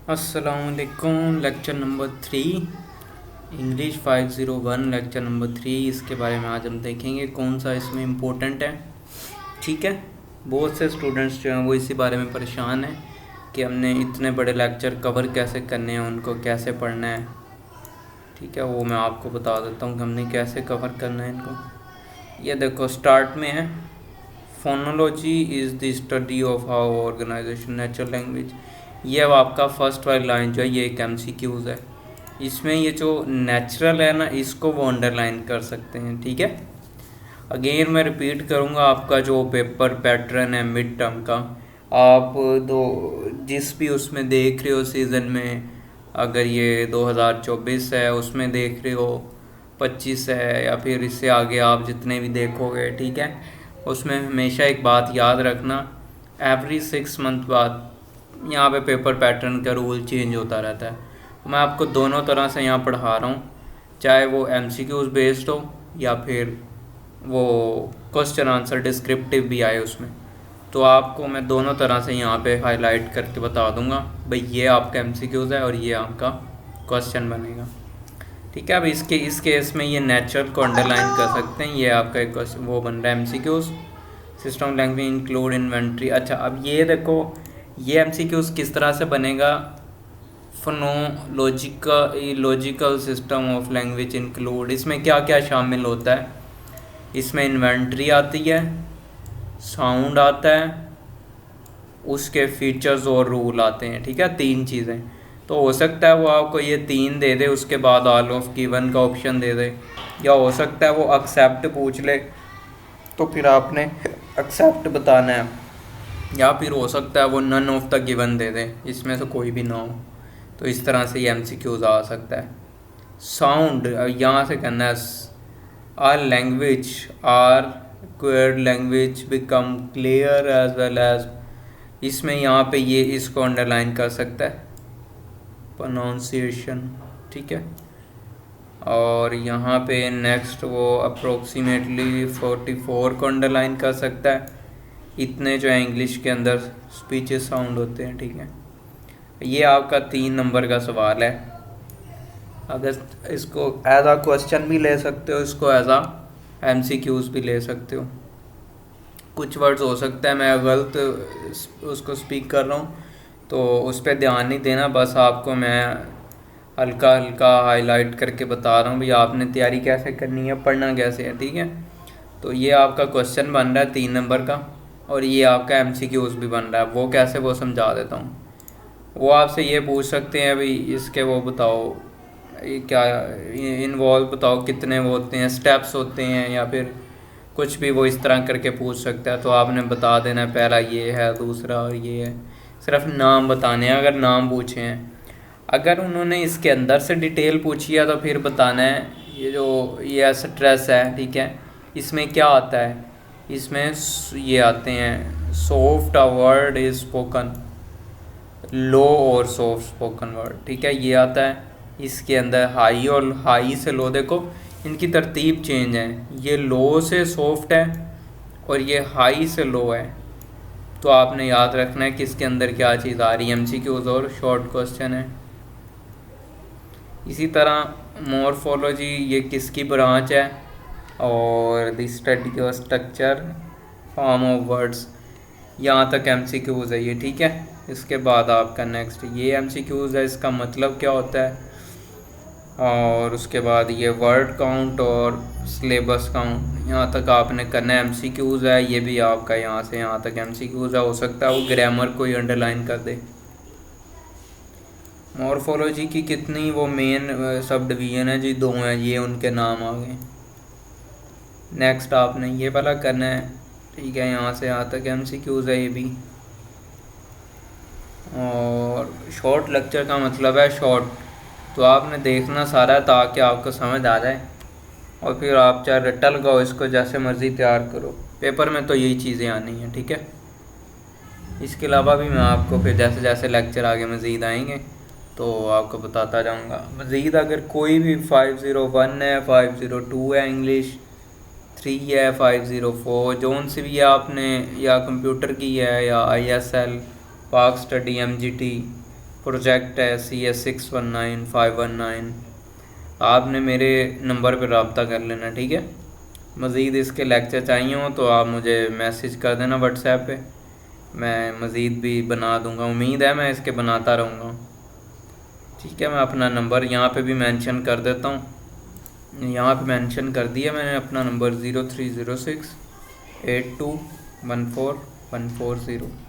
अस्सलामुअलैकुम। Lecture number 3 English 501 lecture number 3 इसके बारे में आज हम देखेंगे कौन सा इसमें इम्पोर्टेंट है। ठीक है, बहुत से स्टूडेंट्स जो हैं वो इसी बारे में परेशान हैं कि हमने इतने बड़े लेक्चर कवर कैसे करने हैं, उनको कैसे पढ़ना है। ठीक है, वो मैं आपको बता देता हूँ कि हमने कैसे कवर करना है इनको। ये देखो, स्टार्ट में है phonology is the study of how organization natural language. ये अब आपका फर्स्ट वाली लाइन जो है ये एक MCQs है। इसमें ये जो नेचुरल है ना, इसको वो अंडरलाइन कर सकते हैं। ठीक है, अगेन मैं रिपीट करूँगा, आपका जो पेपर पैटर्न है मिड टर्म का, आप दो जिस भी उसमें देख रहे हो सीज़न में, अगर ये 2024 है उसमें देख रहे हो, 25 है या फिर इससे आगे आप जितने भी देखोगे, ठीक है, उसमें हमेशा एक बात याद रखना, एवरी 6 मंथ बाद यहाँ पे पेपर पैटर्न का रूल चेंज होता रहता है। मैं आपको दोनों तरह से यहाँ पढ़ा रहा हूँ, चाहे वो MCQs बेस्ड हो या फिर वो क्वेश्चन आंसर डिस्क्रिप्टिव भी आए उसमें, तो आपको मैं दोनों तरह से यहाँ पे हाईलाइट करके बता दूंगा भाई ये आपका MCQs है और ये आपका क्वेश्चन बनेगा। ठीक है, अब इस केस में ये नेचुरल को अंडरलाइन कर सकते हैं, ये आपका एक वो बन रहा है MCQs। System language include inventory. अच्छा, अब ये देखो ये MCQs किस तरह से बनेगा। Phonological system of language include, इसमें क्या क्या शामिल होता है। इसमें इन्वेंट्री आती है, साउंड आता है, उसके फीचर्स और रूल आते हैं। ठीक है, 3 चीज़ें। तो हो सकता है वो आपको ये 3 दे दे, उसके बाद ऑल ऑफ गिवन का ऑप्शन दे दे, या हो सकता है वो एक्सेप्ट पूछ ले तो फिर आपने एक्सेप्ट बताना है, या फिर हो सकता है वो नन ऑफ द गिवन दे दे, इसमें से कोई भी ना हो। तो इस तरह से ये MCQs आ सकता है। साउंड यहाँ से करना है, are language are queer language become clear as well as, इसमें यहाँ पे ये इसको अंडरलाइन कर सकता है, प्रोनाउंसिएशन। ठीक है, और यहाँ पे नेक्स्ट वो अप्रोक्सीमेटली 44 को अंडरलाइन कर सकता है। इतने जो है इंग्लिश के अंदर स्पीचेस साउंड होते हैं। ठीक है, ये आपका 3 नंबर का सवाल है। अगर इसको एज आ क्वेश्चन भी ले सकते हो, इसको एज आ MCQs भी ले सकते हो। कुछ वर्ड्स हो सकता है मैं गलत उसको स्पीक कर रहा हूँ, तो उस पर ध्यान नहीं देना, बस आपको मैं हल्का हल्का हाईलाइट करके बता रहा हूँ भाई आपने तैयारी कैसे करनी है, पढ़ना कैसे है। ठीक है, तो ये आपका क्वेश्चन बन रहा है 3 नंबर का, और ये आपका MCQs भी बन रहा है। वो कैसे, वो समझा देता हूँ। वो आपसे ये पूछ सकते हैं भाई इसके वो बताओ, ये क्या इन्वॉल्व बताओ, कितने वो होते हैं, स्टेप्स होते हैं, या फिर कुछ भी वो इस तरह करके पूछ सकता है। तो आपने बता देना है पहला ये है, दूसरा और ये है, सिर्फ नाम बताने हैं अगर नाम पूछे हैं। अगर उन्होंने इसके अंदर से डिटेल पूछी है तो फिर बताना है ये जो ये स्ट्रेस है। ठीक है, इसमें क्या आता है, इसमें ये आते हैं सॉफ्ट वर्ड इज स्पोकन, लो और सॉफ्ट स्पोकन वर्ड। ठीक है, ये आता है। इसके अंदर हाई और हाई से लो, देखो इनकी तरतीब चेंज है, ये लो से सॉफ्ट है और ये हाई से लो है। तो आपने याद रखना है कि इसके अंदर क्या चीज़ आ रही है, MCQs और शॉर्ट क्वेश्चन है। इसी तरह मॉर्फोलॉजी, ये किसकी ब्रांच है, और the study of structure form of words, यहाँ तक MCQs है ये। ठीक है, इसके बाद आपका नेक्स्ट ये MCQs है, इसका मतलब क्या होता है, और उसके बाद ये वर्ड काउंट और सिलेबस काउंट, यहाँ तक आपने करना है। MCQs है ये भी आपका, यहाँ से यहाँ तक MCQs है। हो सकता है वो ग्रामर को ही अंडरलाइन कर दे। मॉर्फोलॉजी की कितनी वो मेन सब डिवीज़न है जी, 2 हैं, ये उनके नाम आ गए। नेक्स्ट आपने ये वाला करना है। ठीक है, यहाँ से यहाँ तक MCQs है ये भी। और शॉर्ट लेक्चर का मतलब है शॉर्ट, तो आपने देखना सारा है ताकि आपको समझ आ जाए, और फिर आप चाहे रट्टा लगाओ इसको, जैसे मर्ज़ी तैयार करो। पेपर में तो यही चीज़ें आनी हैं। ठीक है, इसके अलावा भी मैं आपको फिर जैसे जैसे लेक्चर आगे मज़ीद आएंगे तो आपको बताता जाऊंगा। मज़ीद अगर कोई भी 501 है, 502 है, इंग्लिश 3 है, 504 जोन सी भी है आपने, या कंप्यूटर की है, या ISL, पाक स्टडी, MGT, प्रोजेक्ट है CS619519। आपने मेरे नंबर पर रब्ता कर लेना, ठीक है। मज़ीद इसके लेक्चर चाहिए हो तो आप मुझे मैसेज कर देना व्हाट्सएप पे, मैं मज़ीद भी बना दूंगा। उम्मीद है मैं इसके बनाता रहूँगा, ठीक है। मैं अपना नंबर यहाँ पे भी मेंशन कर देता हूँ, यहाँ पे मेंशन कर दिया मैंने अपना नंबर 03068214 140।